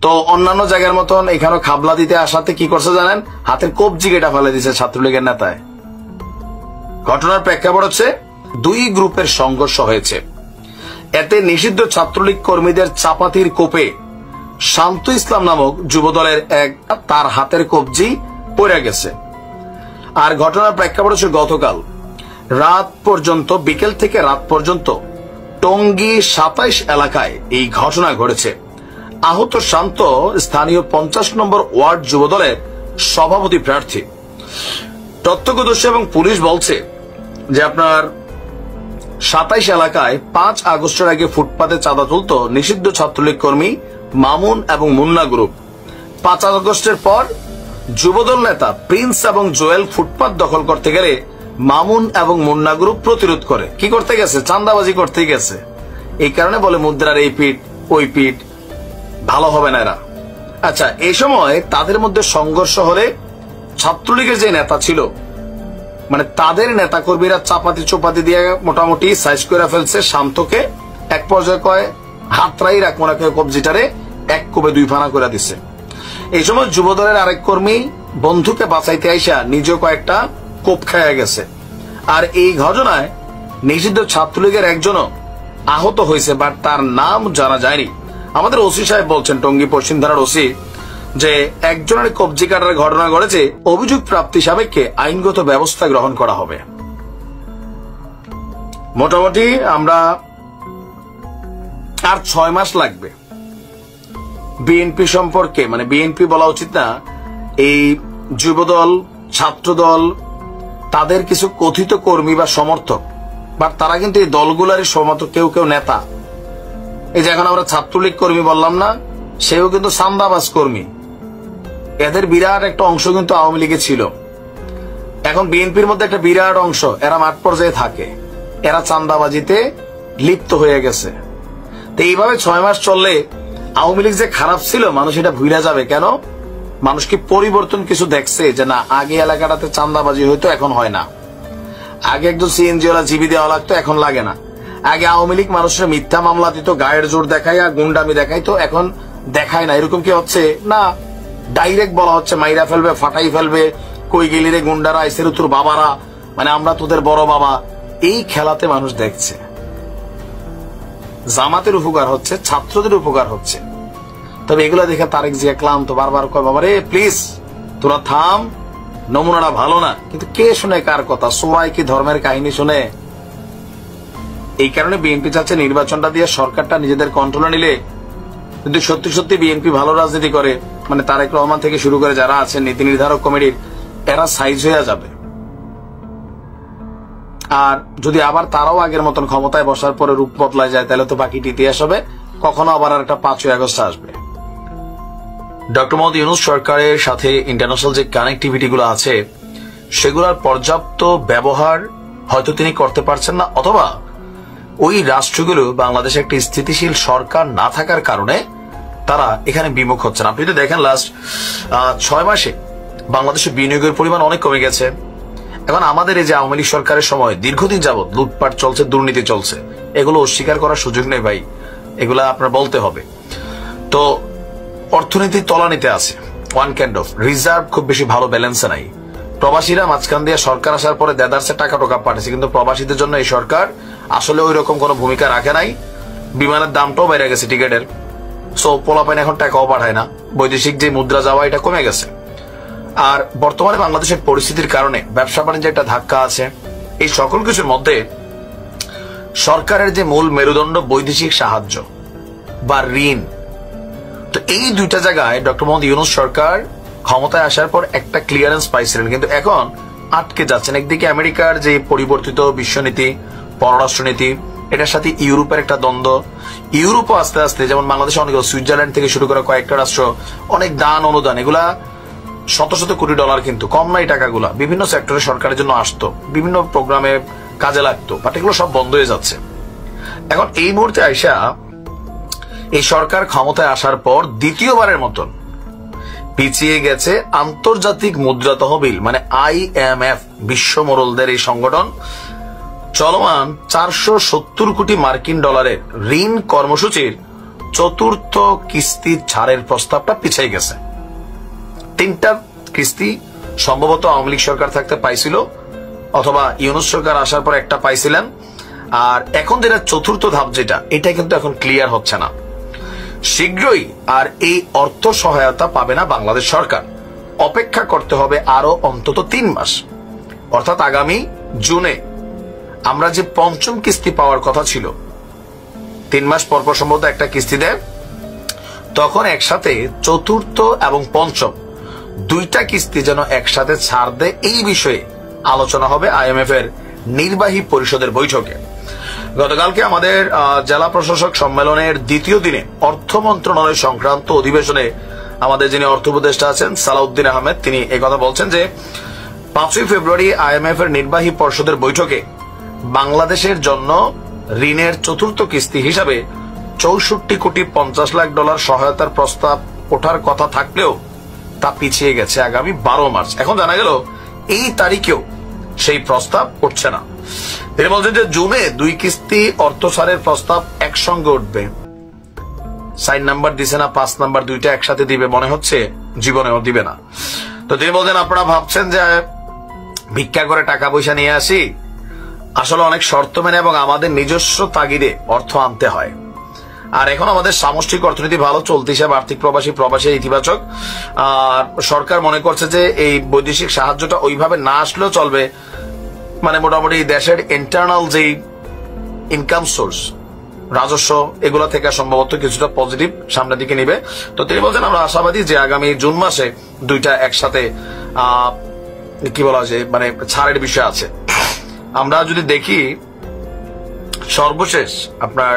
তো অন্যান্য জায়গার মতন এখানে খাবলা দিতে আসাতে কি করছে জানেন, হাতের কবজি কেটে ফেলে দিছে ছাত্রলীগের নেতায়। ঘটনার প্রেক্ষাপট হচ্ছে দুই গ্রুপের সংঘর্ষ হয়েছে। এতে নিষিদ্ধ ছাত্রলীগ কর্মীদের চাপাতির কোপে শান্ত ইসলাম নামক যুবদলের এক তার হাতের কবজি পড়ে গেছে। আর ঘটনার প্রেক্ষাপট হচ্ছে গতকাল রাত পর্যন্ত, বিকেল থেকে রাত পর্যন্ত টঙ্গী ২৭ এলাকায় এই ঘটনা ঘটেছে। আহত শান্ত স্থানীয় ৫০ নম্বর ওয়ার্ড যুবদলের সভাপতি প্রার্থী। প্রত্যক্ষদর্শী এবং পুলিশ বলছে যে আপনার ২৭ এলাকায় ৫ আগস্টের আগে ফুটপাতে চাঁদা তুলত নিষিদ্ধ ছাত্রলীগ কর্মী মামুন এবং মুন্না গ্রুপ। ৫ আগস্টের পর যুবদল নেতা প্রিন্স এবং জোয়েল ফুটপাত দখল করতে গেলে মামুন এবং মুন্না গ্রুপ প্রতিরোধ করে। কি করতে গেছে? চাঁদাবাজি করতে গেছে। এই কারণে বলে মুদ্রার এই পিঠ ওই পিঠ, ভালো হবে না এরা। আচ্ছা, এই সময় তাদের মধ্যে সংঘর্ষ হলে ছাত্রলীগের যে নেতা ছিল, মানে তাদের নেতা কর্মীরা চাপাতি চোপাতি দিয়ে মোটামুটি সাইজ করে ফেলছে শান্তকে। এক পর্যায়ে কয় হাতরাই রাখবো না, কবজিটারে এক কোপে ২ ফানা করে দিছে। এই সময় যুবদলের আরেক কর্মী বন্ধুকে বাঁচাইতে আইসা নিজেও কয়েকটা কোপ খাইয়া গেছে। আর এই ঘটনায় নিষিদ্ধ ছাত্রলীগের একজনও আহত হয়েছে, বাট তার নাম জানা যায়নি। আমাদের ওসি সাহেব বলছেন, টঙ্গী পশ্চিম থানার ওসি, যে একজনের কবজি কাটার ঘটনা ঘটেছে, অভিযোগ প্রাপ্তি সাপেক্ষে আইনগত ব্যবস্থা গ্রহণ করা হবে। মোটামুটি আমরা আর ৬ মাস লাগবে বিএনপি সম্পর্কে, মানে বিএনপি বলা উচিত না, এই যুবদল ছাত্রদল তাদের কিছু কথিত কর্মী বা সমর্থক, বাট তারা কিন্তু এই দলগুলারই সমর্থক, কেউ কেউ নেতা। এই যে এখন আমরা ছাত্রলীগ কর্মী বললাম না, সেও কিন্তু চান্দাবাজ কর্মী। এদের বিরাট একটা অংশ কিন্তু আওয়ামী লীগে ছিল। এখন বিএনপির মধ্যে একটা বিরাট অংশ এরা মাঠ পর্যায়ে থাকে, এরা চান্দাবাজিতে লিপ্ত হয়ে গেছে। তো এইভাবে ৬ মাস চললে আওয়ামী লীগ যে খারাপ ছিল মানুষ এটা ভুলে যাবে। কেন? মানুষ কি পরিবর্তন কিছু দেখছে যে না, আগে এলাকাটাতে চান্দাবাজি হইতো, এখন হয় না। আগে একজন সিএনজি ওলা জিবি দেওয়া লাগতো, এখন লাগে না। আগে আওয়ামী লীগ মানুষের মিথ্যা মামলা দিত, গায়ের জোর দেখায়, গুন্ডামি দেখাইতো, এখন দেখায় না। এরকম কি হচ্ছে না? ডাইরেক্ট বলা হচ্ছে মাইরা ফেলবে, ফাটাই ফেলবে, কই গেলি রে গুন্ডারা, এসের তোর বাবারা, মানে আমরা তোদের বড় বাবা। এই খেলাতে মানুষ দেখছে জামাতের উপকার হচ্ছে, ছাত্রদের উপকার হচ্ছে। তবে এগুলা দেখে তারেক জিয়া ক্লান্ত, বারবার কয় বাবা রে প্লিজ তোরা থাম, নমুনাটা ভালো না। কিন্তু কে শুনে কার কথা? সবাই কি ধর্মের কাহিনী শুনে? এই কারণে বিএনপি চাচ্ছে নির্বাচনটা দিয়ে সরকারটা নিজেদের কন্ট্রোলে নিলে, যদি সত্যি সত্যি বিএনপি ভালো রাজনীতি করে, মানে তারেক রহমান থেকে শুরু করে যারা আছেন নীতি নির্ধারক কমিটির, এরা সাইজ হয়ে যাবে। আর যদি আবার তারাও আগের মতন ক্ষমতায় বসার পরে রূপ বদলায় যায়, তাহলে তো বাকিটি ইতিহাস হবে। কখনো আবার একটা ৫ই আগস্ট আসবে। ডক্টর মোহাম্মদ ইউনূস সরকারের সাথে ইন্টারন্যাশনাল যে কানেক্টিভিটি গুলো আছে, সেগুলোর পর্যাপ্ত ব্যবহার হয়তো তিনি করতে পারছেন না, অথবা ওই রাষ্ট্রগুলো বাংলাদেশে একটি স্থিতিশীল সরকার না থাকার কারণে তারা এখানে বিমুখ হচ্ছেন। আপনি তো দেখেন লাস্ট ৬ মাসে বাংলাদেশে বিনিয়োগের পরিমাণ অনেক কমে গেছে। এখন আমাদের এই যে আওয়ামী লীগ সরকারের সময় দীর্ঘদিন যাবৎ লুটপাট চলছে, দুর্নীতি চলছে, এগুলো অস্বীকার করার সুযোগ নেই ভাই, এগুলা আপনার বলতে হবে। তো অর্থনীতি তলানিতে আছে, ওয়ান কাইন্ড অফ রিজার্ভ খুব বেশি ভালো ব্যালেন্সে নাই। প্রবাসীরা মাঝখান দিয়ে সরকার আসার পরে দেদারসে টাকা টোকা পাঠাচ্ছে, কিন্তু প্রবাসীদের জন্য এই সরকার আসলে ওই রকম কোন ভূমিকা রাখে নাই। বিমানের দামটাও বেড়ে গেছে টিকেটের, সো পোলাপাইন এখন টাকাও পাঠায় না, বৈদেশিক যে মুদ্রা যাওয়া এটা কমে গেছে। আর বর্তমানে বাংলাদেশের পরিস্থিতির কারণে ব্যবসা বাণিজ্যে একটা ধাক্কা আছে। এই সকল কিছুর মধ্যে সরকারের যে মূল মেরুদণ্ড বৈদেশিক সাহায্য বা ঋণ, তো এই দুইটা জায়গায় ডক্টর মোহাম্মদ ইউনূস সরকার ক্ষমতায় আসার পর একটা ক্লিয়ারেন্স পাইছিলেন, কিন্তু এখন আটকে যাচ্ছেন। একদিকে আমেরিকার যে পরিবর্তিত বিশ্বনীতি, পররাষ্ট্রনীতি, এটার সাথে ইউরোপের একটা দ্বন্দ্ব। ইউরোপও আস্তে আস্তে, যেমন বাংলাদেশে অনেক, সুইজারল্যান্ড থেকে শুরু করে কয়েকটা রাষ্ট্র অনেক দান অনুদান, এগুলা শত শত কোটি ডলার, কিন্তু কম নাই টাকাগুলা, বিভিন্ন সেক্টরে সরকারের জন্য আসতো, বিভিন্ন প্রোগ্রামে কাজে লাগতো, বাট এগুলো সব বন্ধ হয়ে যাচ্ছে। এখন এই মুহূর্তে আইসা এই সরকার ক্ষমতায় আসার পর দ্বিতীয়বারের মতন পিছিয়ে গেছে আন্তর্জাতিক মুদ্রা তহবিল, মানে IMF, বিশ্ব মোড়লদের এই সংগঠন চলমান 470 কোটি মার্কিন ডলারের ঋণ কর্মসূচির চতুর্থ কিস্তি ছাড়ের প্রস্তাবটা পিছিয়ে গেছে। 3টা কিস্তি সম্ভবত আওয়ামী লীগ সরকার থাকতে পাইছিল, অথবা ইউনূস সরকার আসার পর একটা পাইছিলেন। আর এখন যেটা চতুর্থ ধাপ, যেটা এটা কিন্তু এখন ক্লিয়ার হচ্ছে না। শীঘ্রই আর এই অর্থ সহায়তা পাবে না বাংলাদেশ সরকার। অপেক্ষা করতে হবে আরো অন্তত 3 মাস, অর্থাৎ আগামী জুনে আমরা যে পঞ্চম কিস্তি পাওয়ার কথা ছিল, 3 মাস পর পর সম্ভবত একটা কিস্তি দেয়, তখন একসাথে চতুর্থ এবং পঞ্চম 2টা কিস্তি যেন একসাথে ছাড় দেয়, এই বিষয়ে আলোচনা হবে IMF এর নির্বাহী পরিষদের বৈঠকে। গতকালকে আমাদের জেলা প্রশাসক সম্মেলনের 2য় দিনে অর্থ মন্ত্রণালয় সংক্রান্ত অধিবেশনে আমাদের যিনি অর্থ উপদেষ্টা আছেন সালাউদ্দিন আহমেদ, তিনি একথা বলছেন যে 5ই ফেব্রুয়ারি IMF এর নির্বাহী পরিষদের বৈঠকে বাংলাদেশের জন্য ঋণের চতুর্থ কিস্তি হিসাবে 64 কোটি 50 লাখ ডলার সহায়তার প্রস্তাব ওঠার কথা থাকলেও তা পিছিয়ে গেছে আগামী 12 মার্চ। এখন জানা গেল এই তারিখেও সেই প্রস্তাব উঠছে না। তিনি বলছেন যে জুনে 2 কিস্তি অর্থ ছাড়ের প্রস্তাব একসঙ্গে উঠবে। 4 নাম্বার দিছে না, 5 নাম্বার 2টা একসাথে দিবে মনে হচ্ছে, জীবনেও দিবে না। তো তিনি বলছেন আপনারা ভাবছেন যে ভিক্ষা করে টাকা পয়সা নিয়ে আসি, আসলে অনেক শর্ত মেনে এবং আমাদের নিজস্ব তাগিদে অর্থ আনতে হয়। আর এখন আমাদের সামষ্টিক অর্থনীতি ভালো চলতে হিসাবে আর্থিক প্রবাসী ইতিবাচক। আর সরকার মনে করছে যে এই বৈদেশিক সাহায্যটা ওইভাবে না আসলেও চলবে, মানে মোটামুটি দেশের ইন্টারনাল যে ইনকাম সোর্স, রাজস্ব, এগুলা থেকে সম্ভবত কিছুটা পজিটিভ সামনের দিকে নিবে। তো তিনি বলছেন আমরা আশাবাদী যে আগামী জুন মাসে 2টা একসাথে কি বলা যায় মানে ছাড়ের বিষয় আছে। আমরা যদি দেখি সর্বশেষ আপনার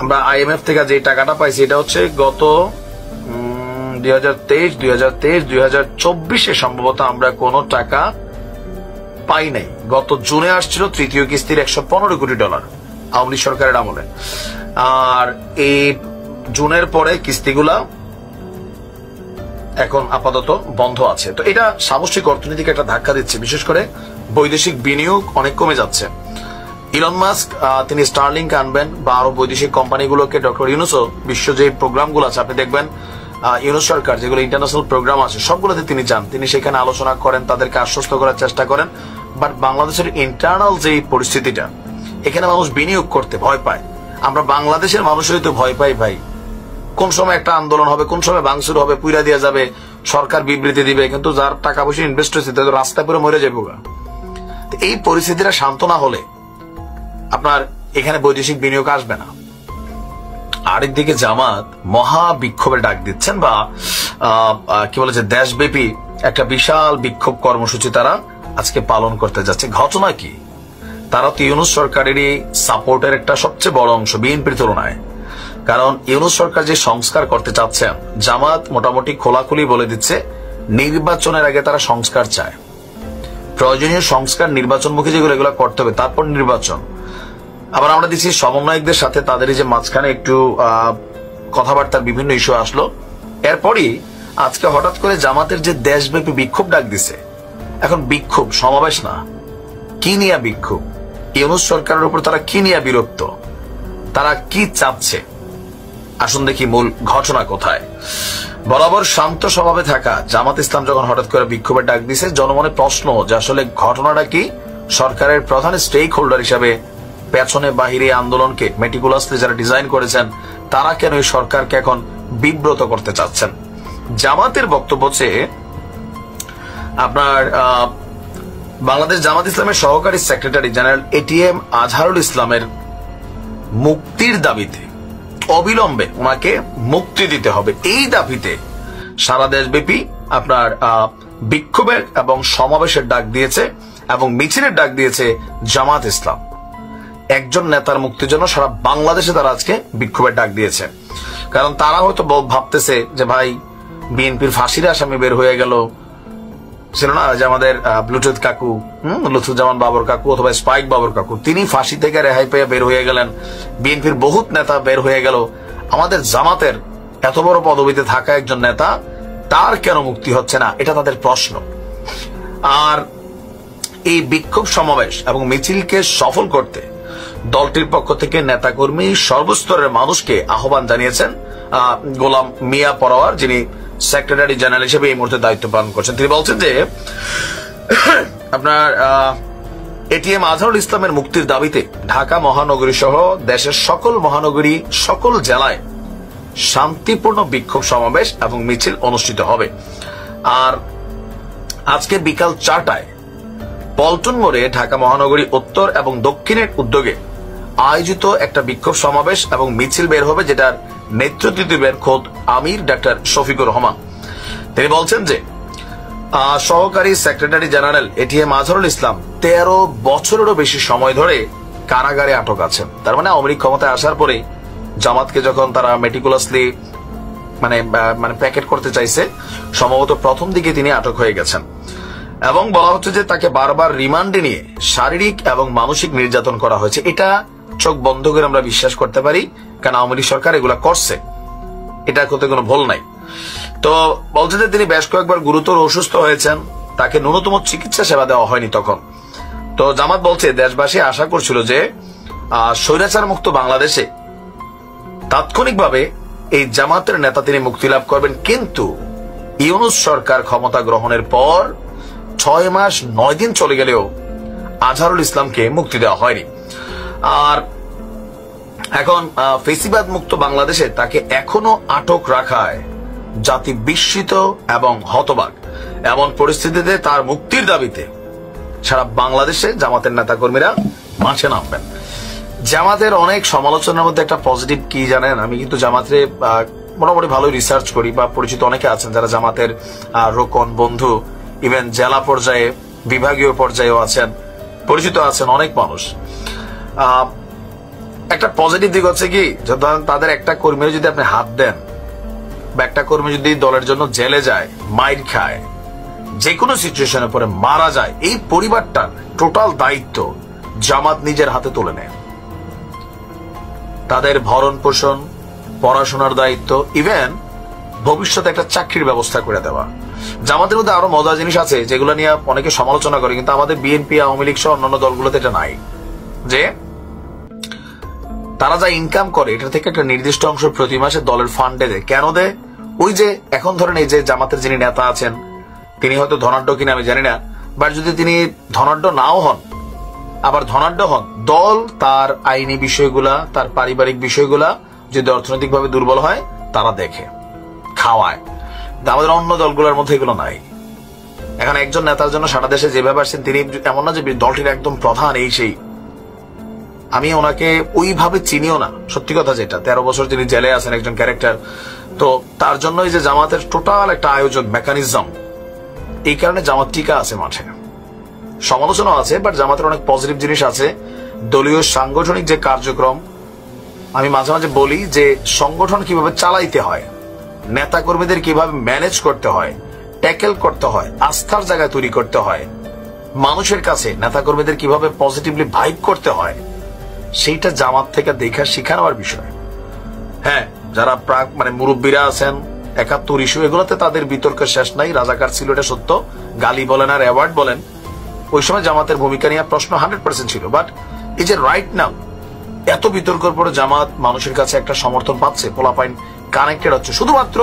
আমরা IMF থেকে যে টাকাটা পাইছি, এটা হচ্ছে গত 2023-2024 সম্ভবত আমরা কোনো টাকা পাই নাই। গত জুনে আসছিল 3য় কিস্তির 115 কোটি ডলার আওয়ামী লীগ সরকারের আমলে। আর এই জুনের পরে কিস্তিগুলা এখন আপাতত বন্ধ আছে। তো এটা সামষ্টিক অর্থনীতিকে একটা ধাক্কা দিচ্ছে, বিশেষ করে বৈদেশিক বিনিয়োগ অনেক কমে যাচ্ছে। ইলন মাস্ক তিনি স্টারলিংক আনবেন বা আরো বৈদেশিক কোম্পানিগুলোকে, ডক্টর ইউনূসও বিশ্ব যে প্রোগ্রামগুলো আছে আপনি দেখবেন ইউনূস সরকার যেগুলো ইন্টারন্যাশনাল প্রোগ্রাম আছে সবগুলোতে তিনি যান, তিনি সেখানে আলোচনা করেন, তাদেরকে আশ্বস্ত করার চেষ্টা করেন। বাট বাংলাদেশের ইন্টারনাল যে পরিস্থিতিটা, এখানে মানুষ বিনিয়োগ করতে ভয় পায়। আমরা বাংলাদেশের মানুষই তো ভয় পাই ভাই। কোন সময় একটা আন্দোলন হবে, কোন সময় ভাঙচুর হবে, পুইরা দেওয়া যাবে, সরকার বিবৃতি দিবে, কিন্তু যার টাকা পয়সা ইনভেস্ট হয়েছে তাদের রাস্তায় পুরো মরে যাবে। এই পরিস্থিতিটা শান্ত না হলে আপনার এখানে বৈদেশিক বিনিয়োগ আসবে না। আরেকদিকে জামাত মহা বিক্ষোভের ডাক দিচ্ছেন, বা কি বলে যে দেশব্যাপী একটা বিশাল বিক্ষোভ কর্মসূচি তারা আজকে পালন করতে যাচ্ছে। ঘটনা কি, তারা তো ইউনূস সরকারেরই সাপোর্টের একটা সবচেয়ে বড় অংশ বিএনপির তুলনায়। কারণ ইউনূস সরকার যে সংস্কার করতে চাচ্ছেন, জামাত মোটামুটি খোলাখুলি বলে দিচ্ছে নির্বাচনের আগে তারা সংস্কার চায়। প্রয়োজনীয় সংস্কার নির্বাচনমুখী যেগুলো এগুলো করতে হবে, তারপর নির্বাচন। আবার আমরা দেখছি সমন্বয়কদের সাথে তাদের যে মাঝখানে একটু কথাবার্তার বিভিন্ন ইস্যু আসলো, এরপরই আজকে হঠাৎ করে জামাতের যে দেশব্যাপী বিক্ষোভ ডাক দিছে। এখন বিক্ষোভ সমাবেশ না, কি নিয়ে বিক্ষোভ, ইউনূস সরকারের উপর তারা কি নিয়ে বিরক্ত, তারা কি চাচ্ছে, আসুন দেখি মূল ঘটনা কোথায়। বরাবর শান্ত স্বভাবে থাকা জামাত ইসলাম যখন হঠাৎ করে বিক্ষোভের ডাক দিছে, জনমনে প্রশ্ন যে আসলে ঘটনাটা কি। সরকারের প্রধান স্টেক হোল্ডার হিসাবে পেছনে বাহিরে আন্দোলনকে মেটিকুলাসলি যারা ডিজাইন করেছেন, তারা কেন এই সরকারকে এখন বিব্রত করতে চাচ্ছেন। জামাতের বক্তব্য হচ্ছে আপনার বাংলাদেশ জামাত ইসলামের সহকারী সেক্রেটারি জেনারেল ATM আজহারুল ইসলামের মুক্তির দাবিতে অবিলম্বে ওনাকে মুক্তি দিতে হবে, এই দাবিতে সারা দেশব্যাপী আপনার বিক্ষোভের এবং সমাবেশের ডাক দিয়েছে এবং মিছিলের ডাক দিয়েছে জামাত ইসলাম। একজন নেতার মুক্তির জন্য সারা বাংলাদেশে তারা আজকে বিক্ষোভের ডাক দিয়েছে। কারণ তারা হয়তো ভাবতেছে যে ভাই বিএনপির ফাঁসির আসামি বের হয়ে গেল, ছিল না যে আমাদের ব্লুটুথ কাকু, লুৎফুজ্জামান বাবর কাকু অথবা স্পাইক বাবর কাকু, তিনি ফাঁসি থেকে রেহাই পেয়ে বের হয়ে গেলেন, বিএনপির বহুত নেতা বের হয়ে গেল, আমাদের জামাতের এত বড় পদবিতে থাকা একজন নেতা, তার কেন মুক্তি হচ্ছে না, এটা তাদের প্রশ্ন। আর এই বিক্ষোভ সমাবেশ এবং মিছিলকে সফল করতে দলটির পক্ষ থেকে নেতাকর্মী সর্বস্তরের মানুষকে আহ্বান জানিয়েছেন গোলাম মিয়া পরোয়ার, যিনি সেক্রেটারি জেনারেল হিসেবে এই মুহূর্তে দায়িত্ব পালন করছেন। তিনি বলছেন যে আপনার এটিএম আজহারুল ইসলামের মুক্তির দাবিতে ঢাকা মহানগরী সহ দেশের সকল মহানগরী, সকল জেলায় শান্তিপূর্ণ বিক্ষোভ সমাবেশ এবং মিছিল অনুষ্ঠিত হবে। আর আজকে বিকাল 4টায় পল্টন মোড়ে ঢাকা মহানগরী উত্তর এবং দক্ষিণের উদ্যোগে আয়োজিত একটা বিক্ষোভ সমাবেশ এবং মিছিল বের হবে, যেটার নেতৃত্ব দিবেন খোদ আমির ডাক্তার শফিকুর রহমান। তিনি বলছেন যে সহকারী secretary general ATM Azharul Islam 13 বছরেরও বেশি সময় ধরে কারাগারে আটক আছেন। তার মানে আওয়ামী লীগ ক্ষমতায় আসার পরে জামাতকে যখন তারা মেটিকুলাসলি মানে প্যাকেট করতে চাইছে, সম্ভবত প্রথম দিকে তিনি আটক হয়ে গেছেন এবং বলা হচ্ছে যে তাকে বারবার রিমান্ডে নিয়ে শারীরিক এবং মানসিক নির্যাতন করা হয়েছে। এটা চোখ বন্ধ করে আমরা বিশ্বাস করতে পারি, কারণ আওয়ামী লীগ সরকার এগুলা করছে, এটা করতে কোনো ভুল নাই। তো বলছে যে তিনি বেশ কয়েকবার গুরুতর অসুস্থ হয়েছেন, তাকে ন্যূনতম চিকিৎসা সেবা দেওয়া হয়নি তখন। তো জামাত বলছে দেশবাসী আশা করছিল যে স্বৈরাচার মুক্ত বাংলাদেশে তাৎক্ষণিকভাবে এই জামাতের নেতা তিনি মুক্তি লাভ করবেন, কিন্তু ইউনূস সরকার ক্ষমতা গ্রহণের পর 6 মাস 9 দিন চলে গেলেও আজহারুল ইসলামকে মুক্তি দেওয়া হয়নি। আর এখন ফেসিবাদ মুক্ত বাংলাদেশে তাকে এখনো আটক রাখায় জাতি বিস্মিত এবং হতবাক। এমন পরিস্থিতিতে তার মুক্তির দাবিতে সারা বাংলাদেশে জামাতের নেতাকর্মীরা মাঠে নামবেন। জামাতের অনেক সমালোচনার মধ্যে একটা পজিটিভ কি জানেন, আমি কিন্তু জামাতের মোটামুটি ভালো রিসার্চ করি, বা পরিচিত অনেকে আছেন যারা জামাতের রোকন বন্ধু, ইভেন জেলা পর্যায়ে বিভাগীয় পর্যায়েও আছেন, পরিচিত আছেন অনেক মানুষ। একটা পজিটিভ দিক হচ্ছে কি, ধরেন তাদের একটা কর্মীর যদি আপনি হাত দেন বা একটা কর্মী যদি দলের জন্য জেলে যায়, মাইর খায়, যে কোনো সিচুয়েশনে পরে মারা যায়, এই পরিবারটার টোটাল দায়িত্ব জামাত নিজের হাতে তুলে নেয়। তাদের ভরণ পোষণ, পড়াশোনার দায়িত্ব, ইভেন ভবিষ্যতে একটা চাকরির ব্যবস্থা করে দেওয়া। জামাতের মধ্যে আরো মজার জিনিস আছে যেগুলো নিয়ে অনেকে সমালোচনা করে, কিন্তু আমাদের বিএনপি, আওয়ামী লীগ সহ অন্যান্য দলগুলোতে এটা নাই, যে তারা যা ইনকাম করে এটা থেকে একটা নির্দিষ্ট অংশ প্রতি মাসে দলের ফান্ডে দেয়। কেন দেয়? ওই যে এখন ধরেন এই যে জামাতের যিনি নেতা আছেন, তিনি হয়তো ধনাঢ্য কিনা আমি জানি না, বাট যদি তিনি ধনাঢ্য নাও হন, আবার ধনাঢ্য হন, দল তার আইনি বিষয়গুলা, তার পারিবারিক বিষয়গুলা যদি অর্থনৈতিকভাবে দুর্বল হয় তারা দেখে খাওয়ায়। আমাদের অন্য দলগুলোর মধ্যে এগুলো নাই। এখন একজন নেতার জন্য সারা দেশে যেভাবে আসছেন, তিনি এমন না যে দলটির একদম প্রধান এই সেই, আমি ওনাকে ওইভাবে চিনিও না, সত্যি কথা যেটা। 13 বছর তিনি জেলে আছেন, একজন ক্যারেক্টার। তো তার জন্যই যে জামাতের টোটাল একটা আয়োজন মেকানিজম, এই কারণে জামাত টিকা আছে মাঠে। সমালোচনা আছে, বাট জামাতের অনেক পজিটিভ জিনিস আছে। দলীয় সাংগঠনিক যে কার্যক্রম, আমি মাঝে মাঝে বলি যে সংগঠন কিভাবে চালাইতে হয়, নেতা কর্মীদের কিভাবে ম্যানেজ করতে হয়, ট্যাকেল করতে হয়, আস্থার জায়গায় তৈরি করতে হয়, মানুষের কাছে নেতা কর্মীদের কিভাবে পজিটিভলি ভাইব করতে হয়, সেইটা জামাত থেকে দেখা শিখানোর বিষয়। হ্যাঁ, যারা মুরব্বীরা আছেন 71 ইস্যু, এগুলোতে তাদের বিতর্কের শেষ নাই। রাজাকার ছিল, এটা সত্য। গালি বলেন আর অ্যাওয়ার্ড বলেন, ওই সময় জামাতের ভূমিকা নিয়ে প্রশ্ন 100% ছিল। বাট এই যে রাইট নাও এত বিতর্কের পরে জামাত মানুষের কাছে একটা সমর্থন পাচ্ছে, পোলাপাইন কানেক্টেড হচ্ছে, শুধুমাত্র